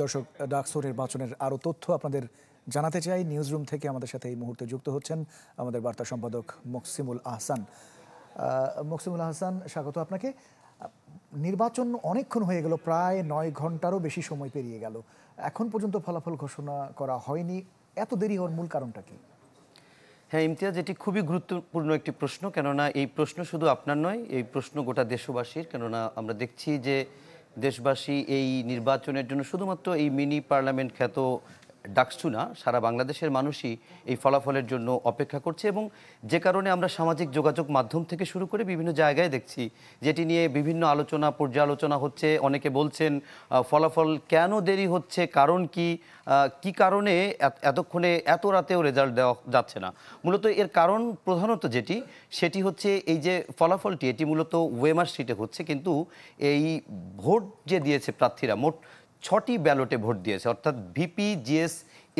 দর্শক, ডাকসু নির্বাচনের আরও তথ্য আপনাদের জানাতে চাই। নিউজরুম থেকে আমাদের সাথে এই মুহূর্তে যুক্ত হচ্ছেন আমাদের বার্তা সম্পাদক মকসিমুল আহসান। মকসিমুল আহসান, স্বাগত আপনাকে। নির্বাচন অনেকক্ষণ হয়ে গেল, প্রায় 9 ঘন্টারও বেশি সময় পেরিয়ে গেল, এখন পর্যন্ত ফলাফল ঘোষণা করা হয়নি। এত দেরি হওয়ার মূল কারণটা কি? হ্যাঁ ইমতিয়াজ, এটি খুবই গুরুত্বপূর্ণ একটি প্রশ্ন। কেননা এই প্রশ্ন শুধু আপনার নয়, এই প্রশ্ন গোটা দেশবাসীর। কেননা আমরা দেখছি যে দেশবাসী এই নির্বাচনের জন্য শুধুমাত্র এই মিনি পার্লামেন্ট খ্যাত ডাকসু না, সারা বাংলাদেশের মানুষই এই ফলাফলের জন্য অপেক্ষা করছে। এবং যে কারণে আমরা সামাজিক যোগাযোগ মাধ্যম থেকে শুরু করে বিভিন্ন জায়গায় দেখছি যেটি নিয়ে বিভিন্ন আলোচনা পর্যালোচনা হচ্ছে। অনেকে বলছেন ফলাফল কেন দেরি হচ্ছে, কারণ কি, কি কারণে এতক্ষণে এত রাতেও রেজাল্ট দেওয়া যাচ্ছে না। মূলত এর কারণ প্রধানত সেটি হচ্ছে এই যে ফলাফলটি, এটি মূলত ওয়েমার শিটে হচ্ছে, কিন্তু এই ভোট যে দিয়েছে প্রার্থীরা, মোট 6টি ব্যালটে ভোট দিয়েছে। অর্থাৎ ভিপি, জিএস,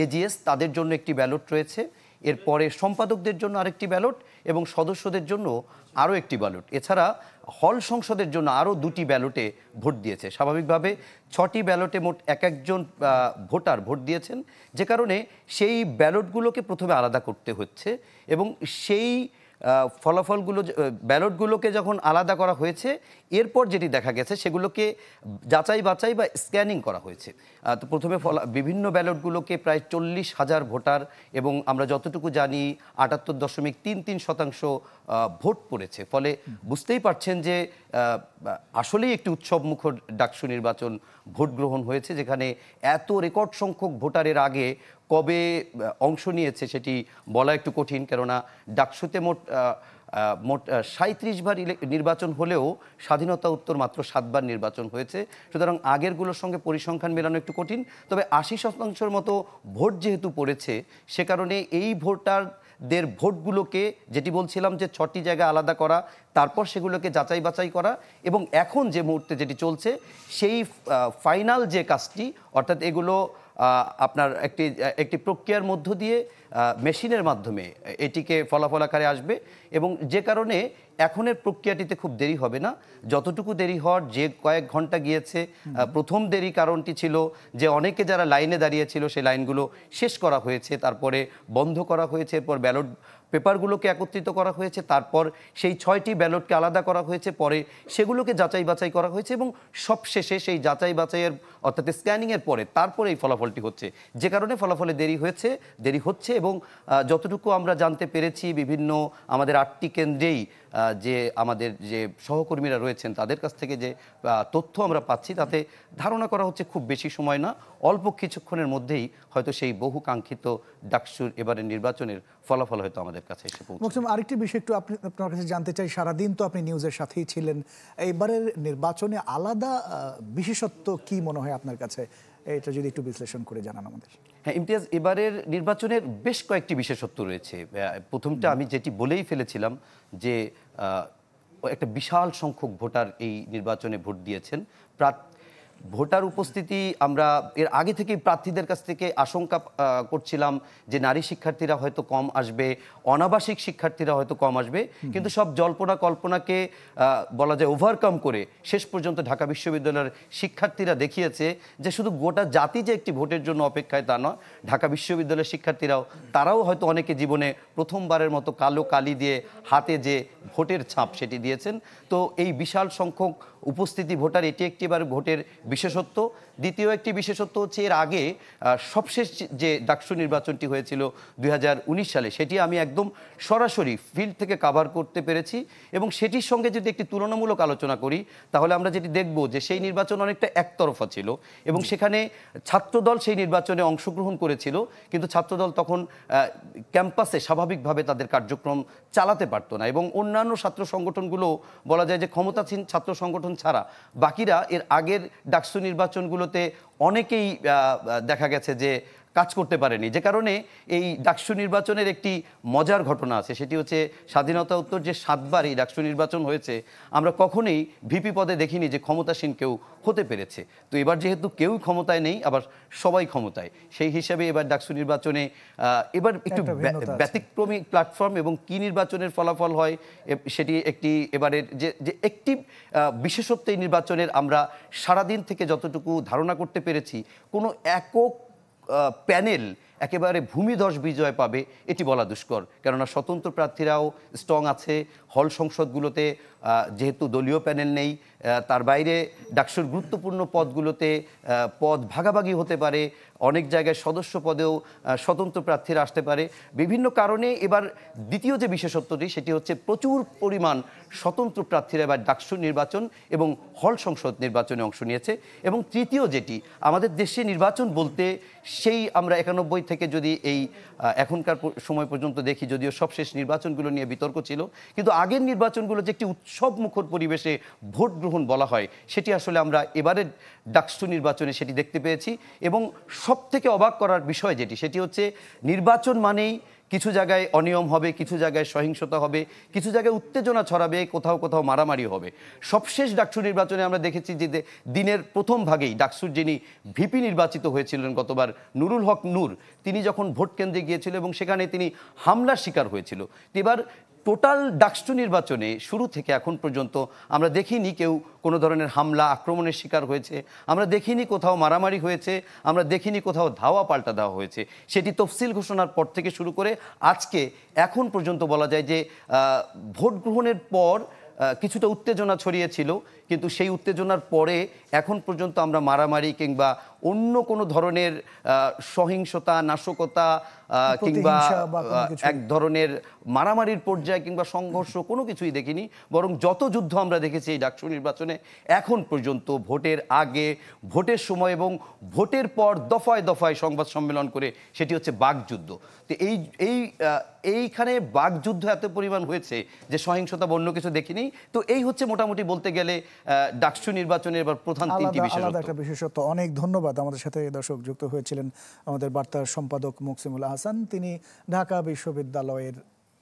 এজিএস তাদের জন্য একটি ব্যালট রয়েছে, এরপরে সম্পাদকদের জন্য আরেকটি ব্যালট এবং সদস্যদের জন্য আরও একটি ব্যালট। এছাড়া হল সংসদের জন্য আরও 2টি ব্যালটে ভোট দিয়েছে। স্বাভাবিকভাবে 6টি ব্যালটে মোট একজন ভোটার ভোট দিয়েছেন, যে কারণে সেই ব্যালটগুলোকে প্রথমে আলাদা করতে হচ্ছে এবং সেই ফলাফলগুলো, ব্যালটগুলোকে যখন আলাদা করা হয়েছে, এরপর যেটি দেখা গেছে সেগুলোকে যাচাই বাছাই বা স্ক্যানিং করা হয়েছে। তো প্রথমে বিভিন্ন ব্যালটগুলোকে প্রায় 40,000 ভোটার এবং আমরা যতটুকু জানি 78.33% ভোট পড়েছে। ফলে বুঝতেই পারছেন যে আসলেই একটি উৎসবমুখর ডাকসু নির্বাচন ভোট গ্রহণ হয়েছে, যেখানে এত রেকর্ড সংখ্যক ভোটারের আগে কবে অংশ নিয়েছে সেটি বলা একটু কঠিন। কেননা ডাকসুতে মোট 37 বার নির্বাচন হলেও স্বাধীনতা উত্তর মাত্র 7 বার নির্বাচন হয়েছে। সুতরাং আগেরগুলোর সঙ্গে পরিসংখ্যান মেলানো একটু কঠিন। তবে 80% মতো ভোট যেহেতু পড়েছে, সে কারণে এই ভোটারদের ভোটগুলোকে, যেটি বলছিলাম যে 6টি জায়গায় আলাদা করা, তারপর সেগুলোকে যাচাই বাছাই করা এবং এখন যে মুহূর্তে যেটি চলছে সেই ফাইনাল যে কাজটি, অর্থাৎ এগুলো আপনার একটি প্রক্রিয়ার মধ্য দিয়ে মেশিনের মাধ্যমে এটিকে ফলাফল আকারে আসবে এবং যে কারণে এখনের প্রক্রিয়াটিতে খুব দেরি হবে না। যতটুকু দেরি হওয়ার, যে কয়েক ঘন্টা গিয়েছে, প্রথম দেরি কারণটি ছিল যে অনেকে যারা লাইনে দাঁড়িয়েছিল সেই লাইনগুলো শেষ করা হয়েছে, তারপরে বন্ধ করা হয়েছে, এরপর ব্যালট পেপারগুলোকে একত্রিত করা হয়েছে, তারপর সেই 6টি ব্যালটকে আলাদা করা হয়েছে, পরে সেগুলোকে যাচাই বাছাই করা হয়েছে এবং সবশেষে সেই যাচাই বাছাইয়ের অর্থাৎ স্ক্যানিংয়ের পরে তারপরে এই ফলাফলটি হচ্ছে, যে কারণে ফলাফলে দেরি হচ্ছে। এবং যতটুকু আমরা জানতে পেরেছি বিভিন্ন আমাদের 8টি কেন্দ্রেই যে আমাদের যে সহকর্মীরা রয়েছেন তাদের কাছ থেকে যে তথ্য আমরা পাচ্ছি, তাতে ধারণা করা হচ্ছে খুব বেশি সময় না, অল্প কিছুক্ষণের মধ্যেই হয়তো সেই বহু কাঙ্ক্ষিত ডাকসুর এবারের নির্বাচনের ফলাফল হয়তো আমাদের কাছে এসে পৌঁছবে। আরেকটি বিষয় একটু আপনার কাছে জানতে চাই, সারাদিন তো আপনি নিউজের সাথেই ছিলেন, এইবারের নির্বাচনে আলাদা বিশেষত্ব কি মনে হয় আপনার কাছে? এটা যদি একটু বিশ্লেষণ করে জানান আমাদের। হ্যাঁ ইমতিয়াজ, এবারের নির্বাচনের বেশ কয়েকটি বিশেষত্ব রয়েছে। প্রথমটা আমি যেটি বলেই ফেলেছিলাম যে একটা বিশাল সংখ্যক ভোটার এই নির্বাচনে ভোট দিয়েছেন। ভোটার উপস্থিতি, আমরা এর আগে থেকেই প্রার্থীদের কাছ থেকে আশঙ্কা করছিলাম যে নারী শিক্ষার্থীরা হয়তো কম আসবে, অনাবাসিক শিক্ষার্থীরা হয়তো কম আসবে, কিন্তু সব জল্পনা কল্পনাকে বলা যায় ওভারকাম করে শেষ পর্যন্ত ঢাকা বিশ্ববিদ্যালয়ের শিক্ষার্থীরা দেখিয়েছে যে শুধু গোটা জাতি যে একটি ভোটের জন্য অপেক্ষায় তা নয়, ঢাকা বিশ্ববিদ্যালয়ের শিক্ষার্থীরাও, তারাও হয়তো অনেকে জীবনে প্রথমবারের মতো কালো কালি দিয়ে হাতে যে ভোটের ছাপ সেটি দিয়েছেন। তো এই বিশাল সংখ্যক উপস্থিতি ভোটার, এটি একটিবার ভোটের বিশেষত্ব। দ্বিতীয় একটি বিশেষত্ব হচ্ছে এর আগে সবশেষ যে ডাকসু নির্বাচনটি হয়েছিল 2019 সালে, সেটি আমি একদম সরাসরি ফিল্ড থেকে কাভার করতে পেরেছি এবং সেটির সঙ্গে যদি একটি তুলনামূলক আলোচনা করি, তাহলে আমরা যেটি দেখব যে সেই নির্বাচন অনেকটা একতরফা ছিল এবং সেখানে ছাত্রদল সেই নির্বাচনে অংশগ্রহণ করেছিল, কিন্তু ছাত্রদল তখন ক্যাম্পাসে স্বাভাবিকভাবে তাদের কার্যক্রম চালাতে পারতো না এবং অন্যান্য ছাত্র সংগঠনগুলো বলা যায় যে ক্ষমতাসীন ছাত্র সংগঠন ছাড়া বাকিরা এর আগের ডাকসু নির্বাচনগুলোতে অনেকেই দেখা গেছে যে কাজ করতে পারেনি, যে কারণে এই ডাকসু নির্বাচনের একটি মজার ঘটনা আছে। সেটি হচ্ছে স্বাধীনতা উত্তর যে 7বার এই ডাকসু নির্বাচন হয়েছে, আমরা কখনোই ভিপি পদে দেখিনি যে ক্ষমতাসীন কেউ হতে পেরেছে। তো এবার যেহেতু কেউ ক্ষমতায় নেই, আবার সবাই ক্ষমতায়, সেই হিসাবে এবার ডাকসু নির্বাচনে এবার একটু ব্যতিক্রমী প্ল্যাটফর্ম, এবং কি নির্বাচনের ফলাফল হয় সেটি একটি এবারের যে একটি বিশেষত্ব এই নির্বাচনের আমরা সারাদিন থেকে যতটুকু ধারণা করতে পেরেছি, কোনো একক প্যানেল একেবারে ভূমিধস বিজয় পাবে এটি বলা দুষ্কর। কেননা স্বতন্ত্র প্রার্থীরাও স্ট্রং আছে, হল সংসদগুলোতে যেহেতু দলীয় প্যানেল নেই, তার বাইরে ডাকসুর গুরুত্বপূর্ণ পদগুলোতে পদ ভাগাভাগি হতে পারে, অনেক জায়গায় সদস্য পদেও স্বতন্ত্র প্রার্থীরা আসতে পারে। বিভিন্ন কারণে এবার দ্বিতীয় যে বিশেষত্বটি সেটি হচ্ছে প্রচুর পরিমাণ স্বতন্ত্র প্রার্থীরা এবার ডাকসু নির্বাচন এবং হল সংসদ নির্বাচনে অংশ নিয়েছে। এবং তৃতীয় যেটি, আমাদের দেশে নির্বাচন বলতে সেই আমরা 91 থেকে যদি এই এখনকার সময় পর্যন্ত দেখি, যদিও সবশেষ নির্বাচনগুলো নিয়ে বিতর্ক ছিল, কিন্তু আগের নির্বাচনগুলো যে একটি উৎসব মুখর পরিবেশে ভোট গ্রহণ বলা হয়, সেটি আসলে আমরা এবারের ডাকসু নির্বাচনে সেটি দেখতে পেয়েছি। এবং সবথেকে অবাক করার বিষয় যেটি, সেটি হচ্ছে নির্বাচন মানেই কিছু জায়গায় অনিয়ম হবে, কিছু জায়গায় সহিংসতা হবে, কিছু জায়গায় উত্তেজনা ছড়াবে, কোথাও কোথাও মারামারি হবে। সবশেষ ডাকসু নির্বাচনে আমরা দেখেছি যে দিনের প্রথম ভাগেই ডাকসুর যিনি ভিপি নির্বাচিত হয়েছিলেন গতবার, নুরুল হক নূর, তিনি যখন ভোট কেন্দ্রে গিয়েছিল এবং সেখানে তিনি হামলার শিকার হয়েছিল। এবার টোটাল ডাকসু নির্বাচনে শুরু থেকে এখন পর্যন্ত আমরা দেখিনি কেউ কোনো ধরনের হামলা আক্রমণের শিকার হয়েছে, আমরা দেখিনি কোথাও মারামারি হয়েছে, আমরা দেখিনি কোথাও ধাওয়া পাল্টা দেওয়া হয়েছে। সেটি তফসিল ঘোষণার পর থেকে শুরু করে আজকে এখন পর্যন্ত বলা যায় যে ভোট গ্রহণের পর কিছুটা উত্তেজনা ছড়িয়েছিল, কিন্তু সেই উত্তেজনার পরে এখন পর্যন্ত আমরা মারামারি কিংবা অন্য কোনো ধরনের সহিংসতা, নাশকতা কিংবা এক ধরনের মারামারির পর্যায়ে কিংবা সংঘর্ষ কোনো কিছুই দেখিনি। বরং যত যুদ্ধ আমরা দেখেছি এই ডাকসু নির্বাচনে এখন পর্যন্ত, ভোটের আগে, ভোটের সময় এবং ভোটের পর দফায় দফায় সংবাদ সম্মেলন করে, সেটি হচ্ছে বাকযুদ্ধ। তো এইখানে বাকযুদ্ধ এত পরিমাণ হয়েছে যে সহিংসতা বা অন্য কিছু দেখিনি। তো এই হচ্ছে মোটামুটি বলতে গেলে ডাকসু নির্বাচনের এবার প্রধান তিনটি বিশেষত্ব। অনেক ধন্যবাদ। আমাদের সাথে দর্শক যুক্ত হয়েছিলেন আমাদের বার্তার সম্পাদক মুকসিমুল আহসান। তিনি ঢাকা বিশ্ববিদ্যালয়ের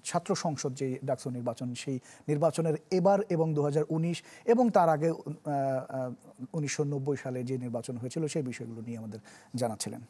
ছাত্র সংসদ যে ডাকসু নির্বাচন, সেই নির্বাচনের এবার এবং 2019 এবং তার আগে 1990 সালে যে নির্বাচন হয়েছিল সেই বিষয়গুলো নিয়ে আমাদের জানাচ্ছিলেন।